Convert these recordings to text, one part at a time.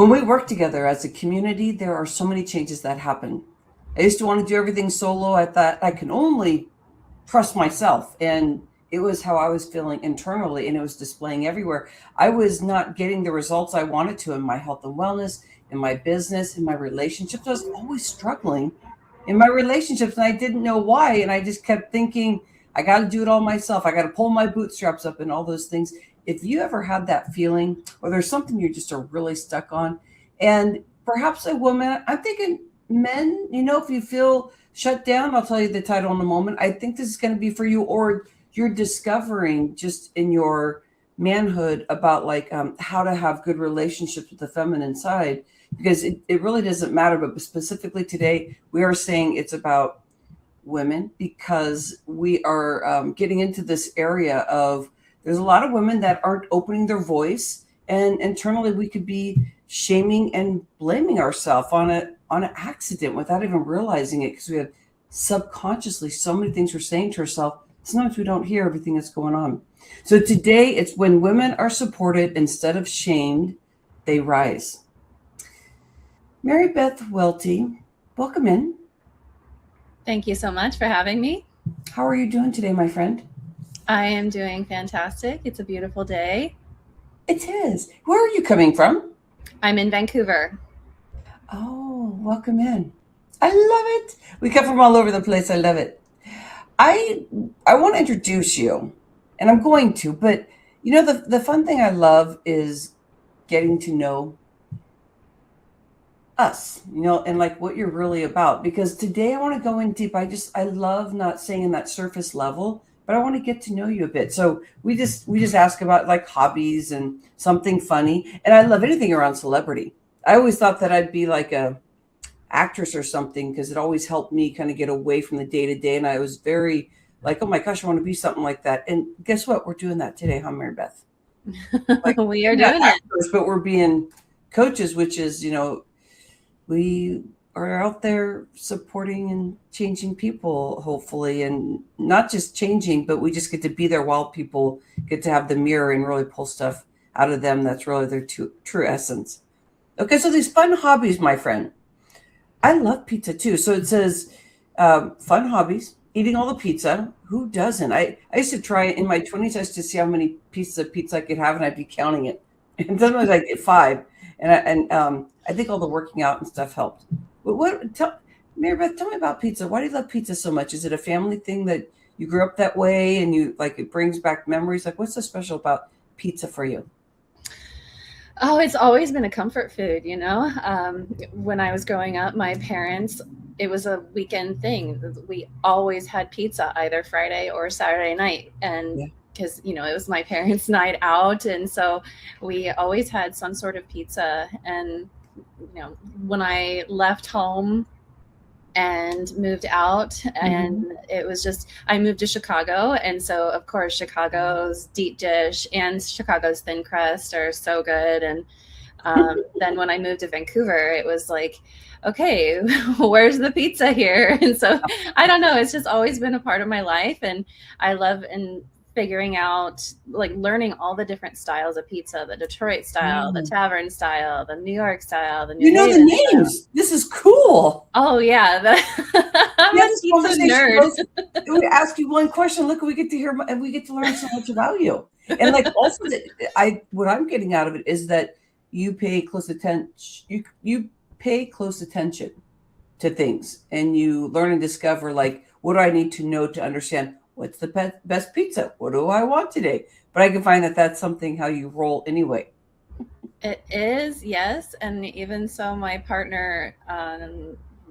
When we work together as a community, there are so many changes that happen. I used to want to do everything solo. I thought I can only trust myself. And it was how I was feeling internally, and it was displaying everywhere. I was not getting the results I wanted to in my health and wellness, in my business, in my relationships. I was always struggling in my relationships, and I didn't know why. And I just kept thinking, I got to do it all myself. I got to pull my bootstraps up and all those things. If you ever had that feeling, or there's something you just are really stuck on, and perhaps a woman, I'm thinking men, if you feel shut down, I'll tell you the title in a moment. I think this is going to be for you, or you're discovering just in your manhood about like how to have good relationships with the feminine side, because it really doesn't matter. But specifically today, we are saying it's about women, because we are getting into this area of there's a lot of women that aren't opening their voice, and internally we could be shaming and blaming ourselves on an accident without even realizing it, because we have subconsciously so many things we're saying to ourselves. Sometimes we don't hear everything that's going on. So today it's when women are supported instead of shamed, they rise. Marybeth Welty, welcome in. Thank you so much for having me. How are you doing today, my friend? I am doing fantastic. It's a beautiful day. It is. Where are you coming from? I'm in Vancouver. Oh, welcome in. I love it. We come from all over the place. I love it. I want to introduce you, and I'm going to, but the fun thing I love is getting to know us, and like what you're really about. Because today I want to go in deep. I love not saying in that surface level, but I want to get to know you a bit. So we just ask about like hobbies and something funny. And I love anything around celebrity. I always thought that I'd be like a actress or something, because it always helped me kind of get away from the day to day. And I was very like, oh my gosh, I want to be something like that. And guess what? We're doing that today, huh, Marybeth? Like, we are doing actors, but we're being coaches, which is, we are out there supporting and changing people, hopefully, and not just changing, but we just get to be there while people get to have the mirror and really pull stuff out of them that's really their true essence. Okay, so these fun hobbies, my friend. I love pizza too. So it says fun hobbies, eating all the pizza. Who doesn't? I used to try in my 20s. I used to see how many pieces of pizza I could have, and I'd be counting it. And sometimes I get 5. And I think all the working out and stuff helped. But Marybeth, tell me about pizza. Why do you love pizza so much? Is it a family thing that you grew up that way and you like it brings back memories? Like, what's so special about pizza for you? Oh, it's always been a comfort food, When I was growing up, my parents, it was a weekend thing. We always had pizza either Friday or Saturday night. And because, it was my parents' night out. And so we always had some sort of pizza. And, when I left home and moved out, and it was just, I moved to Chicago. And so, of course, Chicago's deep dish and Chicago's thin crust are so good. And then when I moved to Vancouver, it was like, okay, where's the pizza here? And so I don't know, it's just always been a part of my life. And I love figuring out, like learning all the different styles of pizza, the Detroit style, the tavern style, the New York style, the New Haven the names. Style. This is cool. Oh yeah. I'm a pizza nerd. We ask you one question. Look, we get to hear and we get to learn so much about you. And like also what I'm getting out of it is that you pay close attention. You pay close attention to things, and you learn and discover like, what do I need to know to understand what's the best pizza? What do I want today? But I can find that that's something how you roll anyway. It is, yes. And even so, my partner,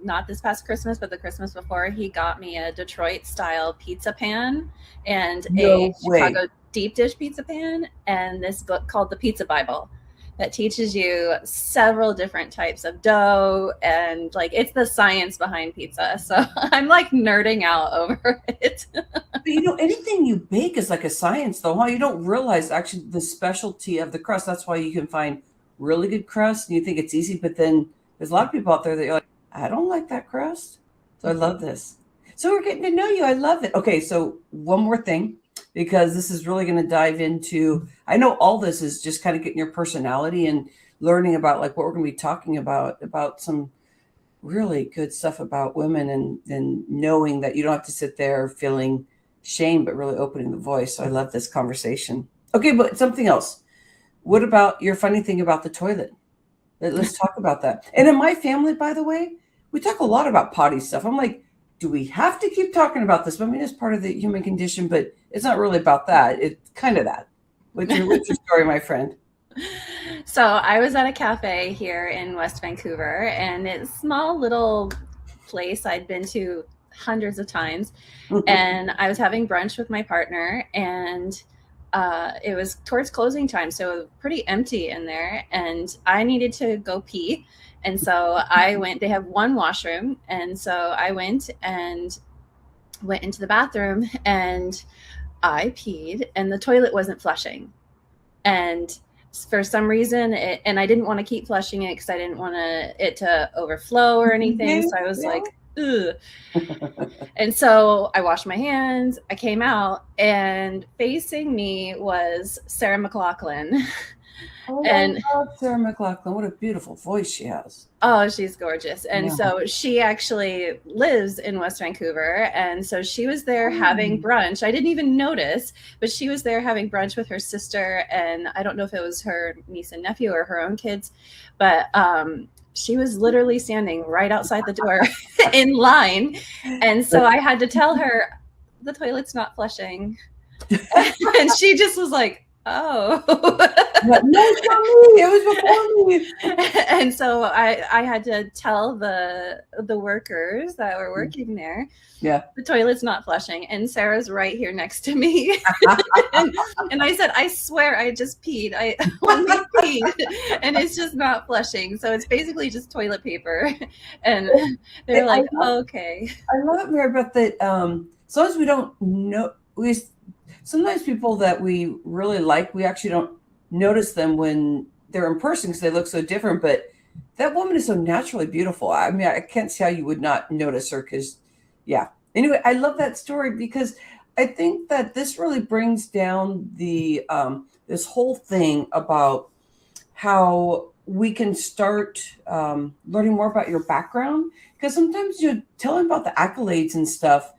not this past Christmas, but the Christmas before, he got me a Detroit style pizza pan and a Chicago deep dish pizza pan, and this book called The Pizza Bible that teaches you several different types of dough, and like it's the science behind pizza. So I'm like nerding out over it. But anything you bake is like a science though, huh? You don't realize actually the specialty of the crust. That's why you can find really good crust and you think it's easy, but then there's a lot of people out there that you're like, I don't like that crust. So I love this. So we're getting to know you. I love it. Okay, so one more thing, because this is really going to dive into, I know all this is just kind of getting your personality, and learning about like what we're going to be talking about some really good stuff about women and knowing that you don't have to sit there feeling shame, but really opening the voice. So I love this conversation. Okay, but something else. What about your funny thing about the toilet? Let's talk about that. And in my family, by the way, we talk a lot about potty stuff. I'm like, do we have to keep talking about this? I mean, it's part of the human condition, but it's not really about that. It's kind of that. What's your story, my friend? So I was at a cafe here in West Vancouver, and it's a small little place I'd been to hundreds of times. And I was having brunch with my partner, and it was towards closing time, so it was pretty empty in there, and I needed to go pee. And so I went. They have one washroom, and so I went into the bathroom, and I peed, and the toilet wasn't flushing. And for some reason, and I didn't want to keep flushing it because I didn't want it to overflow or anything. So I was like, ugh. And so I washed my hands, I came out, and facing me was Sarah McLachlan. Oh, and I love Sarah McLachlan. What a beautiful voice she has. Oh, she's gorgeous. And so she actually lives in West Vancouver. And so she was there having brunch. I didn't even notice, but she was there having brunch with her sister. And I don't know if it was her niece and nephew or her own kids, but she was literally standing right outside the door in line. And so I had to tell her, the toilet's not flushing. And she just was like, oh. No, it's not me. It was before me. And so I had to tell the workers that were working there, the toilet's not flushing. And Sarah's right here next to me. and I said, I swear I just peed. I only peed, and it's just not flushing. So it's basically just toilet paper. And they're like, okay. I love it, Marybeth, that sometimes we don't know. Sometimes people that we really like, we actually don't notice them when they're in person because they look so different. But that woman is so naturally beautiful. I mean, I can't see how you would not notice her because, Anyway, I love that story because I think that this really brings down the this whole thing about how we can start learning more about your background. Because sometimes telling about the accolades and stuff,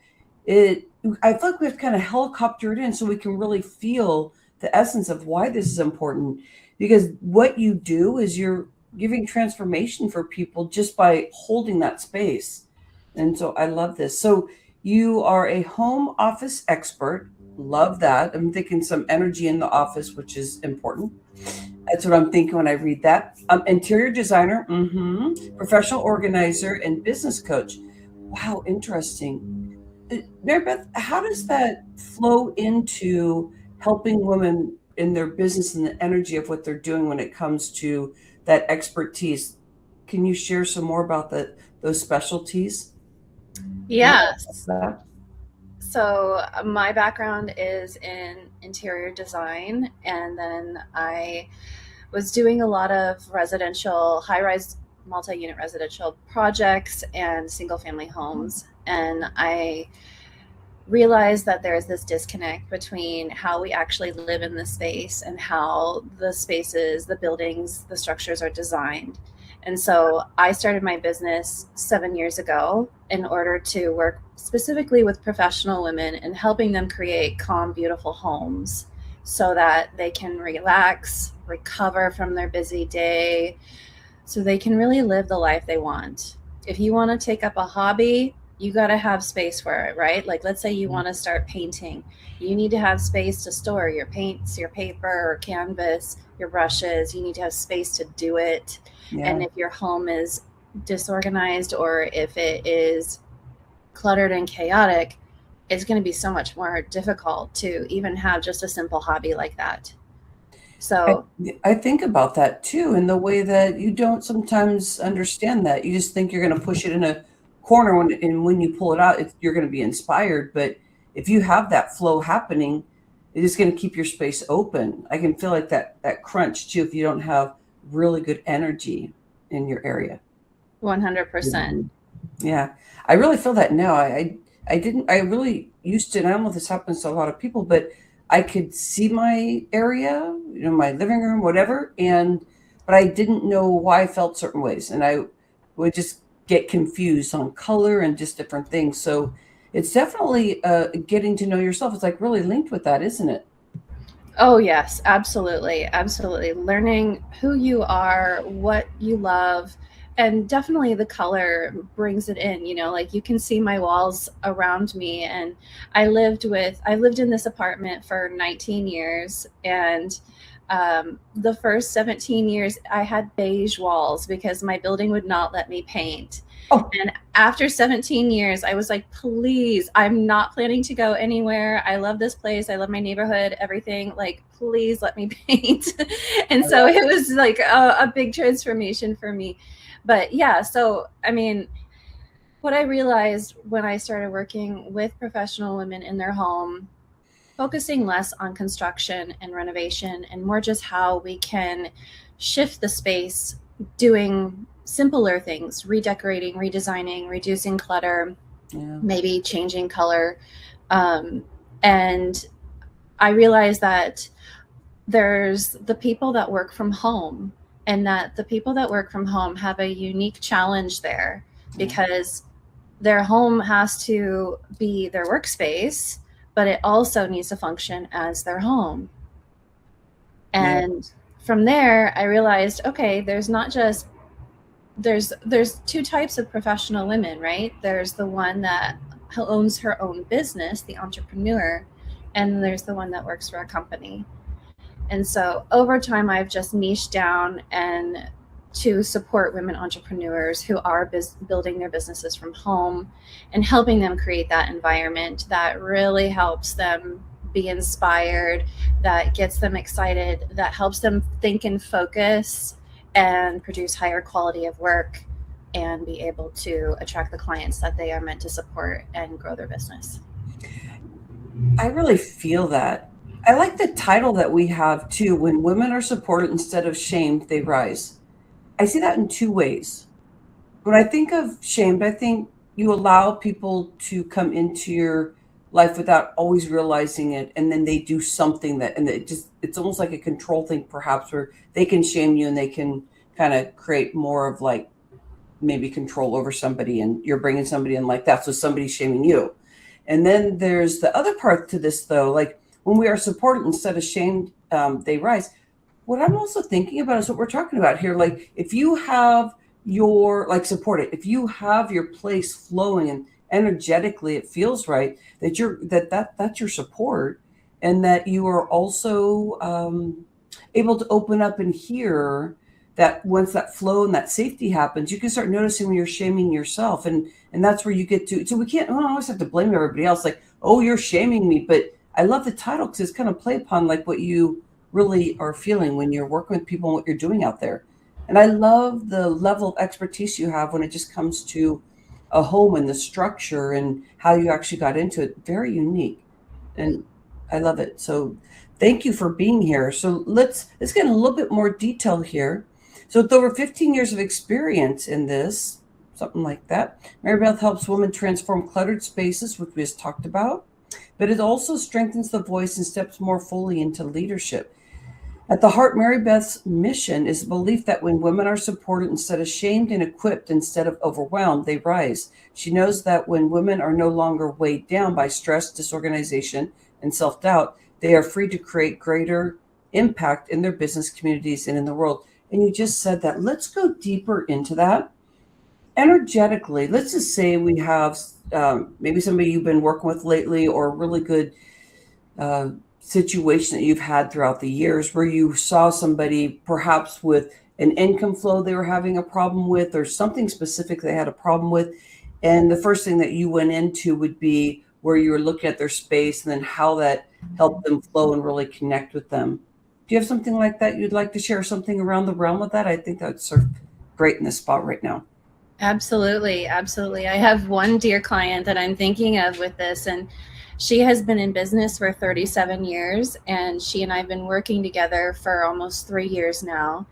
I feel like we have to kind of helicopter it in so we can really feel the essence of why this is important. Because what you do is you're giving transformation for people just by holding that space. And so I love this. So you are a home office expert. Love that. I'm thinking some energy in the office, which is important. That's what I'm thinking when I read that. Interior designer, professional organizer, and business coach. Wow, interesting. Marybeth, how does that flow into helping women in their business and the energy of what they're doing when it comes to that expertise? Can you share some more about those specialties? Yes. So my background is in interior design, and then I was doing a lot of residential, high-rise, multi-unit residential projects and single-family homes. And I realized that there's this disconnect between how we actually live in the space and how the spaces, the buildings, the structures are designed. And so I started my business 7 years ago in order to work specifically with professional women and helping them create calm, beautiful homes so that they can relax, recover from their busy day, so they can really live the life they want. If you want to take up a hobby, you got to have space for it, right? Like, let's say you want to start painting. You need to have space to store your paints, your paper or canvas, your brushes. You need to have space to do it. Yeah. And if your home is disorganized or if it is cluttered and chaotic, it's going to be so much more difficult to even have just a simple hobby like that. So I think about that too, in the way that you don't sometimes understand that. You just think you're going to push it in a corner, and when you pull it out, you're going to be inspired. But if you have that flow happening, it is going to keep your space open. I can feel like that crunch too if you don't have really good energy in your area. 100%. Yeah, I really feel that now. I really used to, and I don't know if this happens to a lot of people, but I could see my area, my living room, whatever, but but I didn't know why I felt certain ways. And I would just get confused on color and just different things. So it's definitely getting to know yourself. It's like really linked with that, isn't it? Oh, yes, absolutely. Absolutely. Learning who you are, what you love, and definitely the color brings it in. Like you can see my walls around me. And I lived in this apartment for 19 years. And the first 17 years, I had beige walls because my building would not let me paint. Oh, And after 17 years, I was like, please, I'm not planning to go anywhere. I love this place. I love my neighborhood, everything. Like, please let me paint. And I so love it was like a big transformation for me. But yeah, so I mean, what I realized when I started working with professional women in their home, focusing less on construction and renovation and more just how we can shift the space, doing simpler things, redecorating, redesigning, reducing clutter, yeah. maybe changing color. And I realized that there's the people that work from home, and that the people that work from home have a unique challenge there Yeah. because their home has to be their workspace, but it also needs to function as their home. Yeah. And from there, I realized, okay, there's not just there's two types of professional women, right? There's the one that owns her own business, the entrepreneur, and there's the one that works for a company. And so over time, I've just niched down and to support women entrepreneurs who are building their businesses from home and helping them create that environment that really helps them be inspired, that gets them excited, that helps them think and focus and produce higher quality of work and be able to attract the clients that they are meant to support and grow their business. I really feel that. I like the title that we have too. When women are supported instead of shamed, they rise. I see that in two ways. When I think of shamed, I think you allow people to come into your life without always realizing it, and then they do something that, and it's almost like a control thing, perhaps, where they can shame you and they can kind of create more of like maybe control over somebody, and you're bringing somebody in like that. So somebody's shaming you. And then there's the other part to this, though, like when we are supported instead of shamed, they rise. What I'm also thinking about is what we're talking about here. Like if you have your like support it, if you have your place flowing and energetically it feels right, that that's your support, and that you are also able to open up and hear that once that flow and that safety happens, you can start noticing when you're shaming yourself, and that's where you get to. So we don't always have to blame everybody else, like, oh, you're shaming me. But I love the title because it's kind of play upon like what you really are feeling when you're working with people and what you're doing out there. And I love the level of expertise you have when it just comes to a home and the structure and how you actually got into it. Very unique. And I love it. So thank you for being here. So let's get a little bit more detail here. So with over 15 years of experience in this, something like that, Marybeth helps women transform cluttered spaces, which we just talked about, but it also strengthens the voice and steps more fully into leadership. At the heart, Mary Beth's mission is the belief that when women are supported instead of shamed and equipped instead of overwhelmed, they rise. She knows that when women are no longer weighed down by stress, disorganization, and self doubt, they are free to create greater impact in their business communities and in the world. And you just said that. Let's go deeper into that. Energetically, let's just say we have maybe somebody you've been working with lately, or a really good uh, situation that you've had throughout the years where you saw somebody perhaps with an income flow they were having a problem with, or something specific they had a problem with. And the first thing that you went into would be where you were looking at their space and then how that helped them flow and really connect with them. Do you have something like that you'd like to share, something around the realm of that? I think that's sort of great in this spot right now. Absolutely, absolutely. I have one dear client that I'm thinking of with this, and she has been in business for 37 years, and she and I have been working together for almost 3 years now.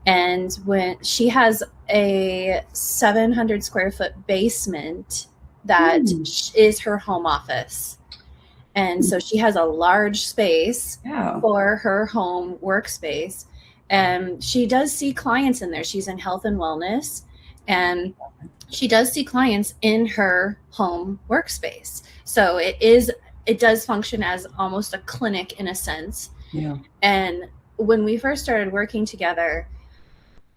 And when she has a 700 square foot basement that Hmm. is her home office. And so she has a large space Yeah. for her home workspace. And she does see clients in there. She's in health and wellness, and she does see clients in her home workspace. So it does function as almost a clinic in a sense. Yeah. And when we first started working together,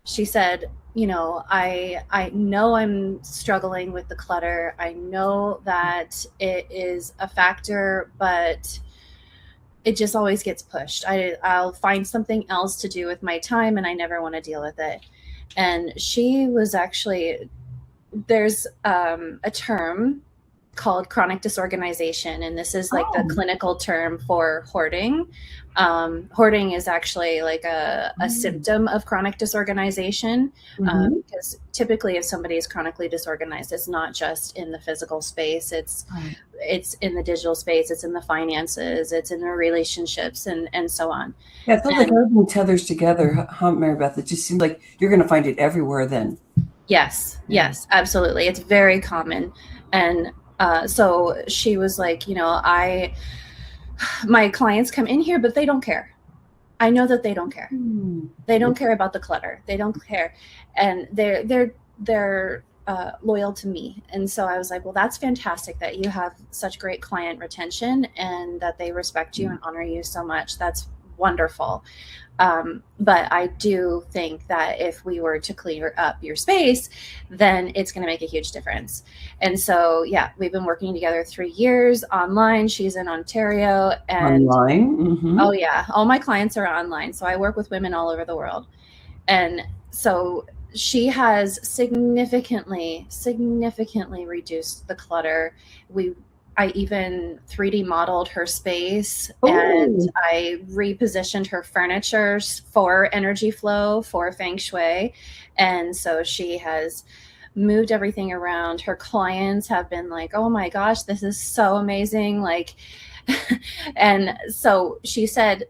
she said, I know I'm struggling with the clutter. I know that it is a factor, but it just always gets pushed. I'll find something else to do with my time, and I never want to deal with it. And she was actually, there's a term called chronic disorganization, and this is like the clinical term for hoarding. Hoarding is actually like a symptom of chronic disorganization, because typically if somebody is chronically disorganized, it's not just in the physical space, it's in the digital space, it's in the finances, it's in the relationships, and so on. Yeah, it feels like everything tethers together, huh, Marybeth? It just seems like you're going to find it everywhere then. Yes, absolutely. It's very common. And so she was like, my clients come in here, but they don't care. I know that they don't care. They don't care about the clutter. They don't care. And they're loyal to me. And so I was like, well, that's fantastic that you have such great client retention and that they respect you and honor you so much. That's wonderful. But I do think that if we were to clear up your space, then it's going to make a huge difference. And so, yeah, we've been working together 3 years online. She's in Ontario. And online? Oh, yeah. All my clients are online. So I work with women all over the world. And so she has significantly reduced the clutter. I even 3D modeled her space. And I repositioned her furniture for energy flow, for feng shui. And so she has moved everything around. Her clients have been like, oh my gosh, this is so amazing. Like, and so she said,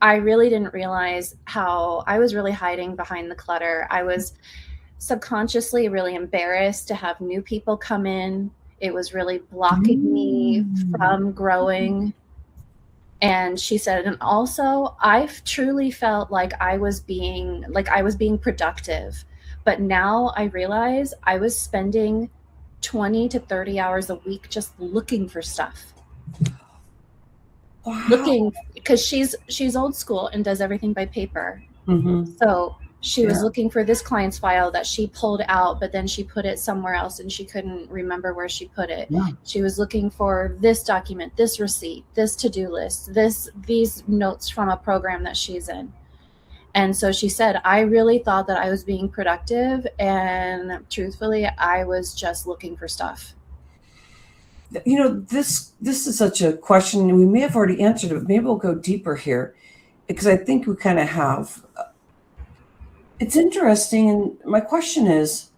I really didn't realize how I was really hiding behind the clutter. I was subconsciously really embarrassed to have new people come in. It was really blocking me from growing. And she said, and also I've truly felt like I was being productive. But now I realize I was spending 20 to 30 hours a week just looking for stuff. Wow. Looking, because she's old school and does everything by paper. So she was looking for this client's file that she pulled out, but then she put it somewhere else and she couldn't remember where she put it. She was looking for this document, this receipt, this to-do list, these notes from a program that she's in. And so she said, I really thought that I was being productive, and truthfully, I was just looking for stuff. This is such a question. We may have already answered it, but maybe we'll go deeper here, because I think we kind of have. It's interesting. And my question is,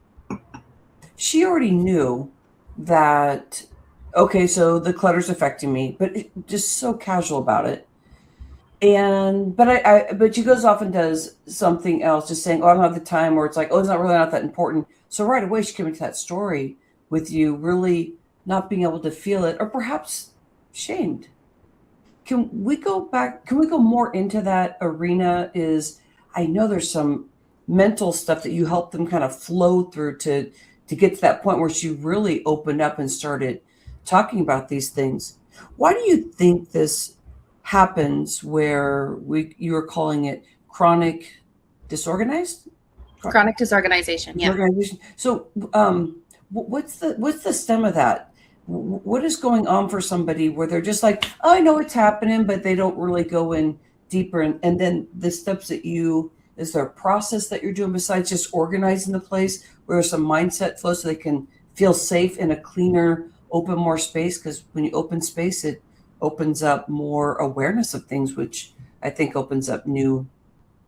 she already knew that, okay, so the clutter's affecting me, but just so casual about it. But she goes off and does something else, just saying, oh, I don't have the time, or it's like, oh, it's not that important. So right away, she came into that story with you really not being able to feel it, or perhaps shamed. Can we go back? Can we go more into that arena? I know there's some mental stuff that you help them kind of flow through to get to that point where she really opened up and started talking about these things. Why do you think this happens where you're calling it chronic disorganized? Chronic disorganization, yeah. So what's the stem of that? What is going on for somebody where they're just like, oh, I know it's happening, but they don't really go in deeper? And then the steps that is there a process that you're doing besides just organizing the place where there's some mindset flow so they can feel safe in a cleaner, open more space? Because when you open space, it opens up more awareness of things, which I think opens up new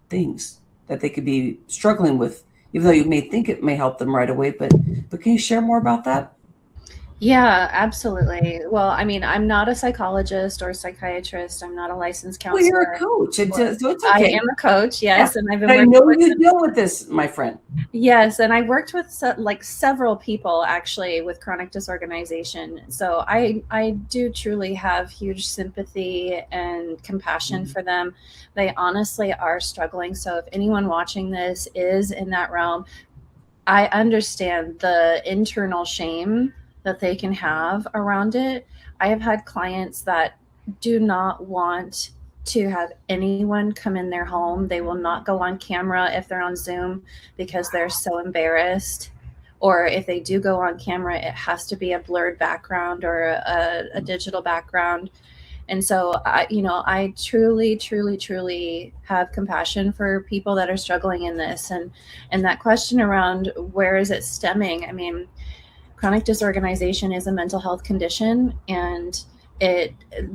things that they could be struggling with, even though you may think it may help them right away. But can you share more about that? Yeah, absolutely. Well, I mean, I'm not a psychologist or psychiatrist. I'm not a licensed Well, you're a counselor. coach, Or so it's I okay. am a coach, Yeah, yes, and I've been but I working know with you deal with this, my friend. yes, and I worked with like several people actually with chronic disorganization. So I do truly have huge sympathy and compassion Mhm. for them. They honestly are struggling. So if anyone watching this is in that realm, I understand the internal shame that they can have around it. I have had clients that do not want to have anyone come in their home. They will not go on camera if they're on Zoom because they're so embarrassed. Or if they do go on camera, it has to be a blurred background or a digital background. And so I truly, truly, truly have compassion for people that are struggling in this. And that question around where is it stemming? I mean, chronic disorganization is a mental health condition, and it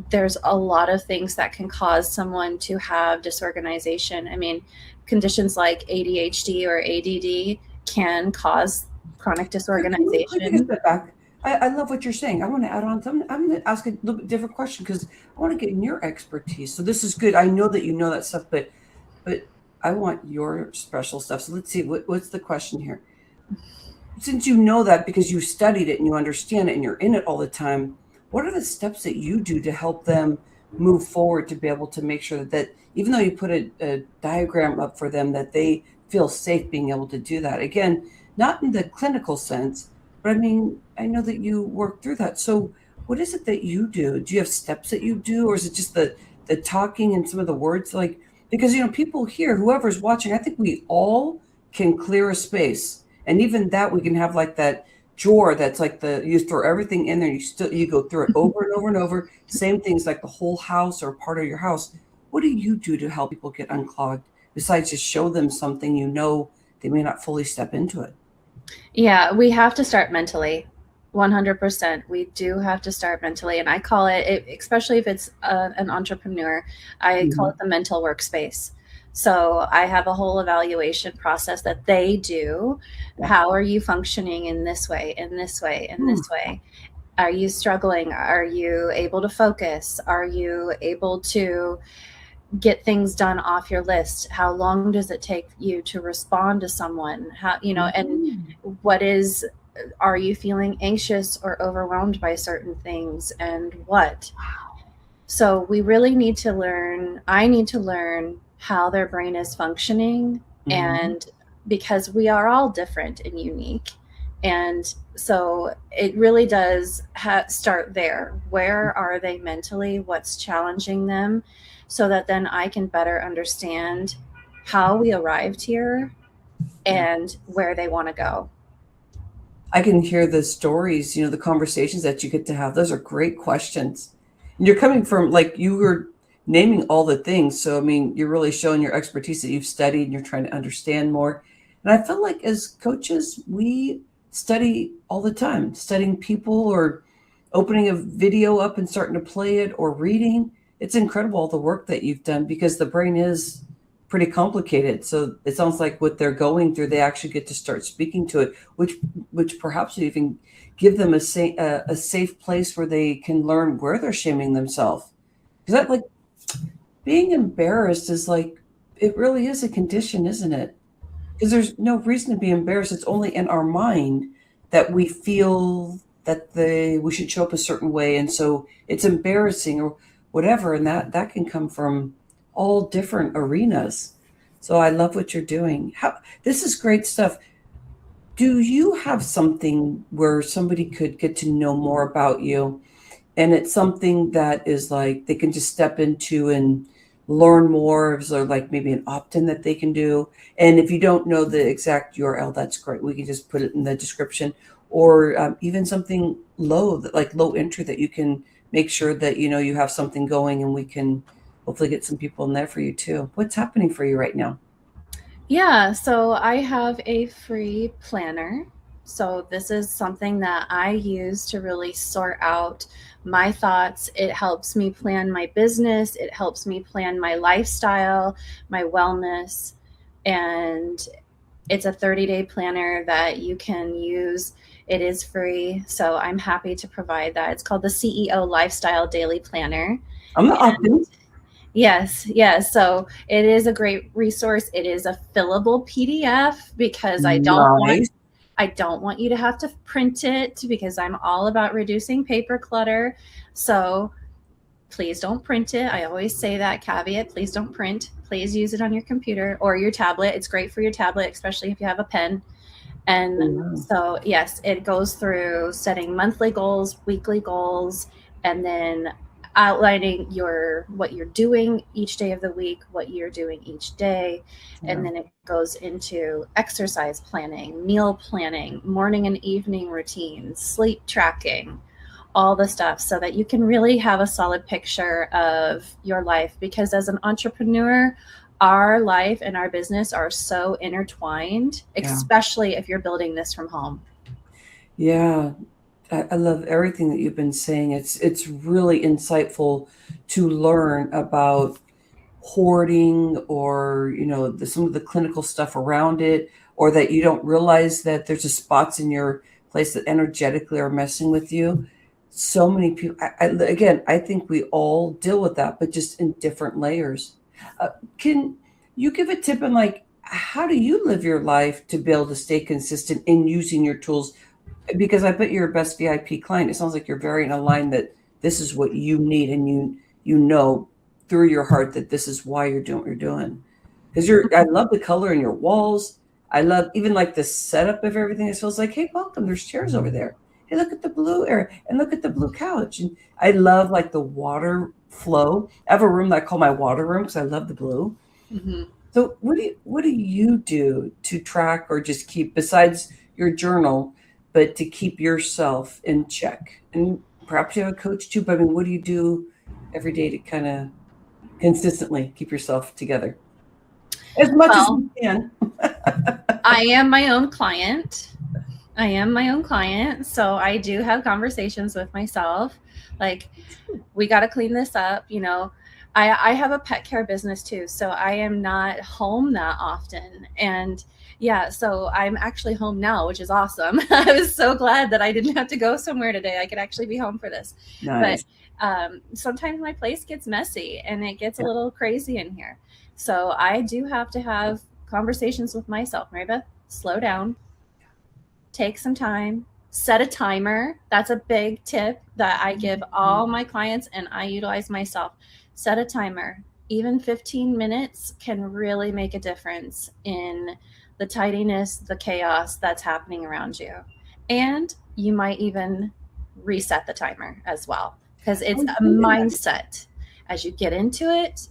there's a lot of things that can cause someone to have disorganization. I mean, conditions like ADHD or ADD can cause chronic Can we take a disorganization. step back? I love what you're saying. I want to add on something. I'm going to ask a little bit different question because I want to get in your expertise. So this is good. I know that you know that stuff, but I want your special stuff. So let's see. What's the question here? Since you know that because you studied it and you understand it and you're in it all the time, what are the steps that you do to help them move forward to be able to make sure that even though you put a diagram up for them, that they feel safe being able to do that? Again, not in the clinical sense, but I mean, I know that you work through that. So what is it that you do? Do you have steps that you do, or is it just the talking and some of the words? Like, because people here, whoever's watching, I think we all can clear a space, and even that we can have like that drawer that's like you throw everything in there, you go through it over and over and over, same things like the whole house or part of your house. What do you do to help people get unclogged besides just show them something they may not fully step into it? Yeah, we have to start mentally. 100%. We do have to start mentally. And I call it, especially if it's an entrepreneur, I call Mhm. it the mental workspace. So I have a whole evaluation process that they do. Yeah. How are you functioning in this way, in this way, in Hmm. this way? Are you struggling? Are you able to focus? Are you able to get things done off your list? How long does it take you to respond to someone? And Mhm. what is, are you feeling anxious or overwhelmed by certain things, and what? So we really need to learn, I need to learn how their brain is functioning. Mhm. And because we are all different and unique. And so it really does start there. Where are they mentally? What's challenging them? So that then I can better understand how we arrived here Yeah. and where they want to go. I can hear the stories, the conversations that you get to have. Those are great questions. And you're coming from, like, you were naming all the things. So, I mean, you're really showing your expertise that you've studied and you're trying to understand more. And I feel like as coaches, we study all the time, studying people or opening a video up and starting to play it or reading. It's incredible all the work that you've done because the brain is pretty complicated. So it sounds like what they're going through, they actually get to start speaking to it, which perhaps would even give them a safe place where they can learn where they're shaming themselves. Because that, like, being embarrassed is like, it really is a condition, isn't it? Because there's no reason to be embarrassed. It's only in our mind that we feel that we should show up a certain way, and so it's embarrassing or whatever, and that can come from all different arenas. So I love what you're doing. This is great stuff. Do you have something where somebody could get to know more about you, and it's something that is like they can just step into and learn more? Is there like maybe an opt-in that they can do? And if you don't know the exact URL, that's great. We can just put it in the description, or even something like low entry, that you can make sure that you have something going, and we can hopefully get some people in there for you too. What's happening for you right now? Yeah, so I have a free planner. So this is something that I use to really sort out my thoughts. It helps me plan my business, it helps me plan my lifestyle, my wellness, and it's a 30-day planner that you can use. It is free, so I'm happy to provide that. It's called the CEO Lifestyle Daily Planner. I'm gonna opt And in. yes, yes. So it is a great resource. It is a fillable PDF because Nice. I don't want you to have to print it because I'm all about reducing paper clutter. So please don't print it. I always say that caveat, please don't print. Please use it on your computer or your tablet. It's great for your tablet, especially if you have a pen. And Yeah. so, yes, it goes through setting monthly goals, weekly goals, and then outlining what you're doing each day of the week, what you're doing each day, and Yeah. then it goes into exercise planning, meal planning, morning and evening routines, sleep tracking, all the stuff so that you can really have a solid picture of your life. Because as an entrepreneur, our life and our business are so intertwined, Yeah. especially if you're building this from home. Yeah. I love everything that you've been saying. It's really insightful to learn about hoarding, or some of the clinical stuff around it, or that you don't realize that there's just spots in your place that energetically are messing with you. So many people, again, I think we all deal with that, but just in different layers. Can you give a tip on, like, how do you live your life to be able to stay consistent in using your tools? Because I bet you're a best VIP client. It sounds like you're very in a line that this is what you need, and you know through your heart that this is why you're doing what you're doing. Because I love the color in your walls. I love even like the setup of everything. It feels like, hey, welcome. There's chairs over there. Hey, look at the blue area and look at the blue couch. And I love like the water flow. I have a room that I call my water room because I love the blue. Mm-hmm. So what do you do to track or just keep, besides your journal, but to keep yourself in check? And perhaps you have a coach too, but I mean, what do you do every day to kind of consistently keep yourself together as much as Well, you can? I am my own client. I am my own client. So I do have conversations with myself. Like, we got to clean this up. I have a pet care business too. So I am not home that often. And yeah, so I'm actually home now, which is awesome. I was so glad that I didn't have to go somewhere today. I could actually be home for this. But Nice. sometimes my place gets messy and it gets a Yeah. little crazy in here. So I do have to have conversations with myself. Marybeth, slow down, take some time, set a timer. That's a big tip that I give all my clients and I utilize myself. Set a timer. Even 15 minutes can really make a difference in the tidiness, the chaos that's happening around you. And you might even reset the timer as well because it's I'm a thinking that. mindset. As you get into it,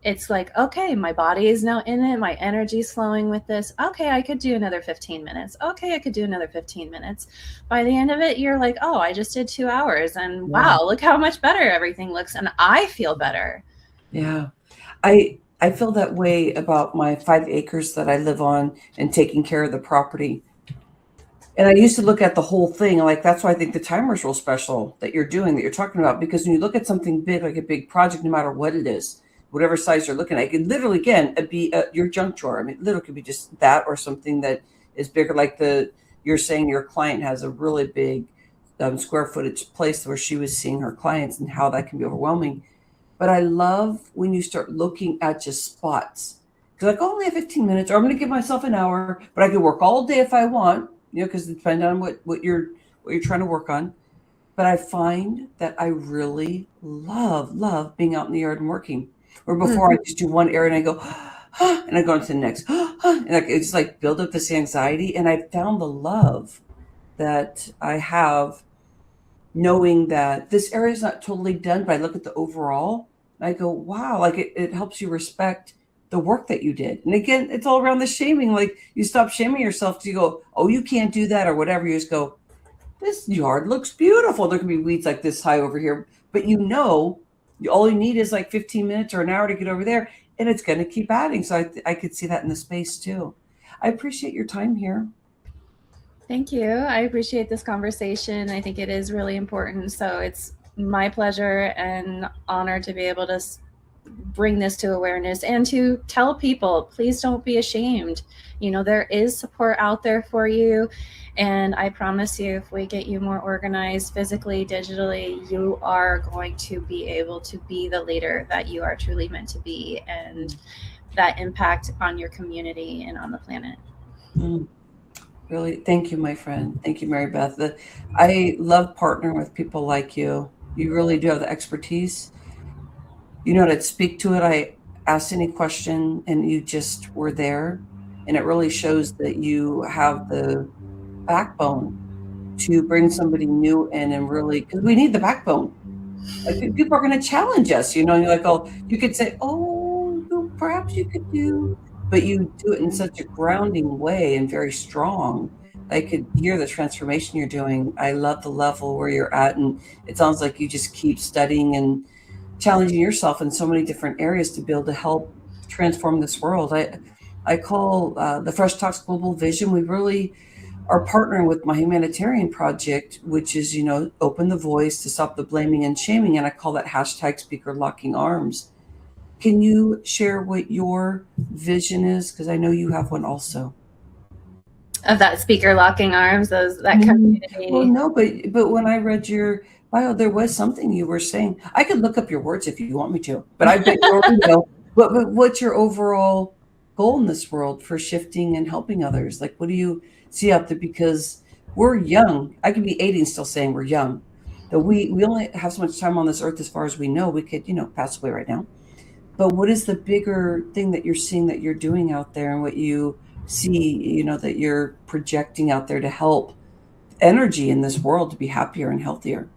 it's like, okay, my body is now in it. My energy's flowing with this. Okay, I could do another 15 minutes. Okay, I could do another 15 minutes. By the end of it, you're like, oh, I just did 2 hours. And Yeah. wow, look how much better everything looks. And I feel better. Yeah. I feel that way about my 5 acres that I live on and taking care of the property. And I used to look at the whole thing, like that's why I think the timer's real special that you're doing, that you're talking about, because when you look at something big, like a big project, no matter what it is, whatever size you're looking at, it could literally, again, be your junk drawer. I mean, it literally could be just that, or something that is bigger, like you're saying your client has a really big square footage place where she was seeing her clients, and how that can be overwhelming. But I love when you start looking at just spots. Because, like, oh, I only have 15 minutes, or I'm going to give myself an hour, but I could work all day if I want, because it depends on what you're trying to work on. But I find that I really love being out in the yard and working. Where before I Mhm. just do one area and I go, and I go into the next, and it's like build up this anxiety. And I found the love that I have knowing that this area is not totally done, but I look at the overall and I go, wow, like it helps you respect the work that you did. And again, it's all around the shaming. Like, you stop shaming yourself because you go, oh, you can't do that or whatever. You just go, this yard looks beautiful. There can be weeds like this high over here, but all you need is like 15 minutes or an hour to get over there, and it's going to keep adding. So I could see that in the space too. I appreciate your time here. Thank you. I appreciate this conversation. I think it is really important. So it's my pleasure and honor to be able to bring this to awareness and to tell people, please don't be ashamed. There is support out there for you. And I promise you, if we get you more organized physically, digitally, you are going to be able to be the leader that you are truly meant to be, and that impact on your community and on the planet. Really, thank you, my friend. Thank you, Marybeth. I love partnering with people like you. You really do have the expertise. You know how to speak to it. I asked any question and you just were there. And it really shows that you have the backbone to bring somebody new in, and really, because we need the backbone. Like, people are going to challenge us, and you're like, oh, you could say, oh, perhaps you could do, but you do it in such a grounding way and very strong. I could hear the transformation you're doing. I love the level where you're at, and it sounds like you just keep studying and challenging yourself in so many different areas to be able to help transform this world. I call the Fresh Talks Global Vision. We really are partnering with my humanitarian project, which is, open the voice to stop the blaming and shaming. And I call that hashtag Speaker Locking Arms. Can you share what your vision is? Because I know you have one also. Of that speaker locking arms, that community. Well, no, but when I read your bio, there was something you were saying. I could look up your words if you want me to, but I bet you already know. But what's your overall goal in this world for shifting and helping others? Like, what do you see out there? Because we're young. I could be 80 and still saying we're young. That we only have so much time on this earth as far as we know. We could, pass away right now. But what is the bigger thing that you're seeing that you're doing out there, and what you see, that you're projecting out there to help energy in this world to be happier and healthier?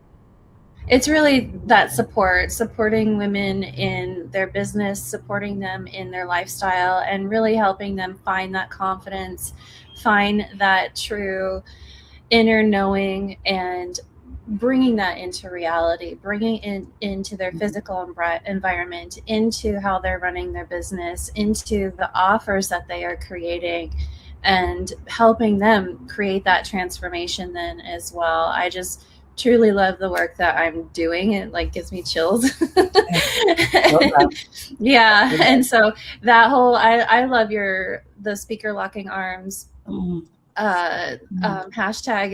It's really that supporting women in their business, supporting them in their lifestyle, and really helping them find that confidence, find that true inner knowing, and bringing that into reality, bringing it into their physical environment, into how they're running their business, into the offers that they are creating, and helping them create that transformation then as well. I just truly love the work that I'm doing. It gives me chills. Yeah. And so that whole, I love the speaker locking arms hashtag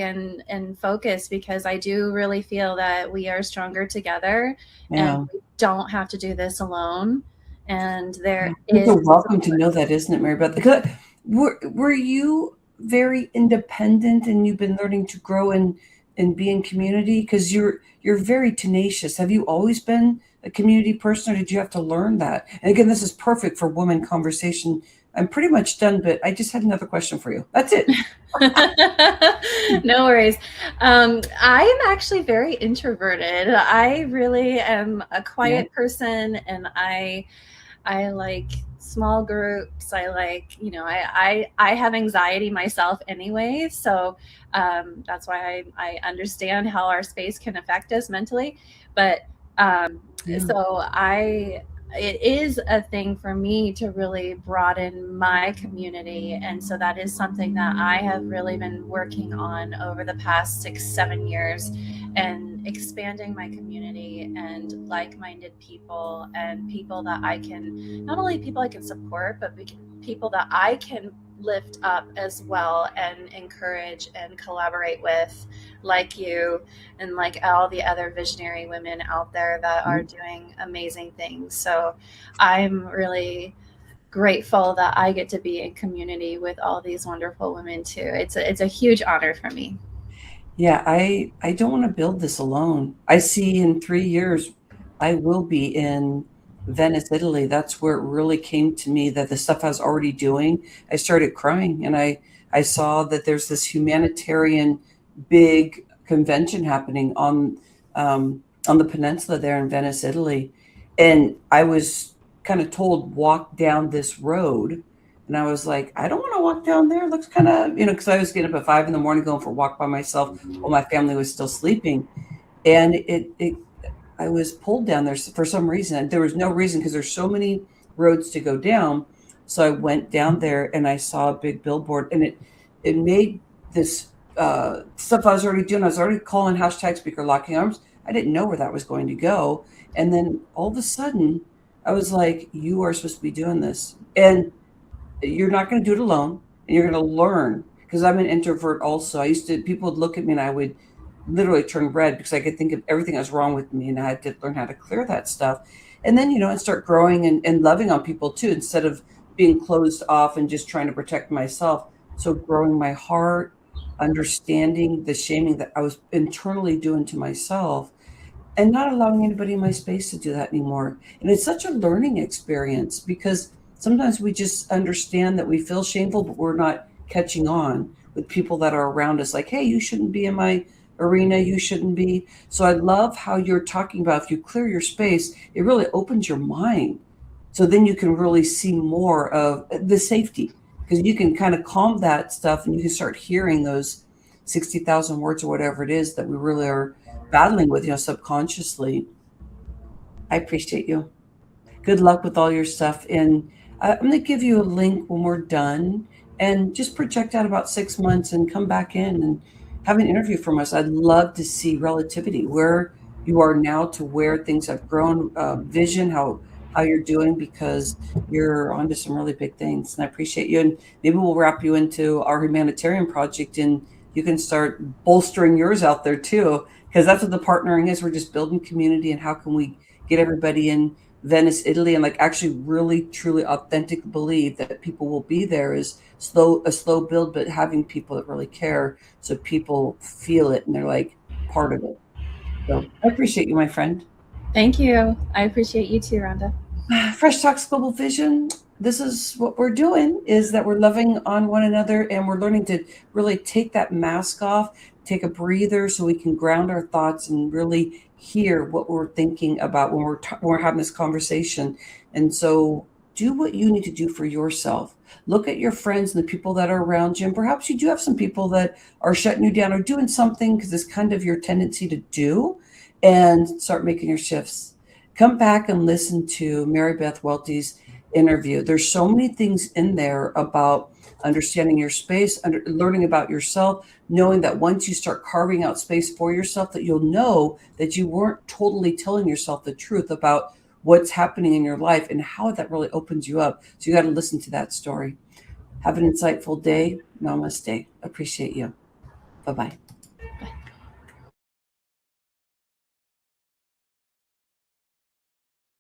and focus, because I do really feel that we are stronger together, and we don't have to do this alone. And it's a welcome to know that, isn't it, Marybeth? Because were you very independent, and you've been learning to grow and be in community? Because you're very tenacious. Have you always been a community person, or did you have to learn that? And again, this is perfect for women conversation. I'm pretty much done, but I just had another question for you. That's it. No worries. I'm actually very introverted. I really am a quiet person, and I like small groups. I like, I have anxiety myself anyway. So that's why I understand how our space can affect us mentally. But so it is a thing for me to really broaden my community. And so that is something that I have really been working on over the past 6-7 years, and expanding my community and like-minded people, and people that I can, not only people I can support, but people that I can lift up as well, and encourage and collaborate with, like you and like all the other visionary women out there that are doing amazing things. So I'm really grateful that I get to be in community with all these wonderful women too. It's a huge honor for me. Yeah, I don't want to build this alone. I see in 3 years I will be in Venice, Italy. That's where it really came to me that the stuff I was already doing. I started crying, and I saw that there's this humanitarian big convention happening on the peninsula there in Venice, Italy. And I was kind of told, walk down this road. And I was like, I don't want to walk down there. It looks kind of, because I was getting up at 5 a.m. going for a walk by myself while my family was still sleeping. And I was pulled down there for some reason. There was no reason, because there's so many roads to go down. So I went down there, and I saw a big billboard, and it made this stuff I was already doing. I was already calling hashtag Speaker Locking Arms. I didn't know where that was going to go. And then all of a sudden, I was like, you are supposed to be doing this. And you're not going to do it alone, and you're going to learn. Because I'm an introvert also. People would look at me and I would literally turn red because I could think of everything that was wrong with me, and I had to learn how to clear that stuff. And then, and start growing and loving on people too, instead of being closed off and just trying to protect myself. So growing my heart, understanding the shaming that I was internally doing to myself, and not allowing anybody in my space to do that anymore. And it's such a learning experience because sometimes we just understand that we feel shameful, but we're not catching on with people that are around us, like, hey, you shouldn't be in my arena, you shouldn't be. So I love how you're talking about, if you clear your space, it really opens your mind. So then you can really see more of the safety, because you can kind of calm that stuff and you can start hearing those 60,000 words or whatever it is that we really are battling with, subconsciously. I appreciate you. Good luck with all your stuff. And I'm going to give you a link when we're done, and just project out about 6 months and come back in and have an interview from us. I'd love to see relativity, where you are now to where things have grown, vision, how you're doing, because you're onto some really big things. And I appreciate you. And maybe we'll wrap you into our humanitarian project, and you can start bolstering yours out there too, because that's what the partnering is. We're just building community, and how can we get everybody in Venice, Italy, and like actually really truly authentic believe that people will be there, is a slow build, but having people that really care, so people feel it and they're like part of it. So I appreciate you, my friend. Thank you. I appreciate you too, Rhonda. Fresh Talks Global Vision. This is what we're doing, is that we're loving on one another, and we're learning to really take that mask off, take a breather, so we can ground our thoughts and really hear what we're thinking about when we're having this conversation. And so do what you need to do for yourself. Look at your friends and the people that are around you, and perhaps you do have some people that are shutting you down or doing something because it's kind of your tendency to do, and start making your shifts. Come back and listen to Marybeth Welty's interview. There's so many things in there about understanding your space, learning about yourself, knowing that once you start carving out space for yourself, that you'll know that you weren't totally telling yourself the truth about what's happening in your life, and how that really opens you up. So you got to listen to that story. Have an insightful day. Namaste. Appreciate you. Bye-bye. Bye.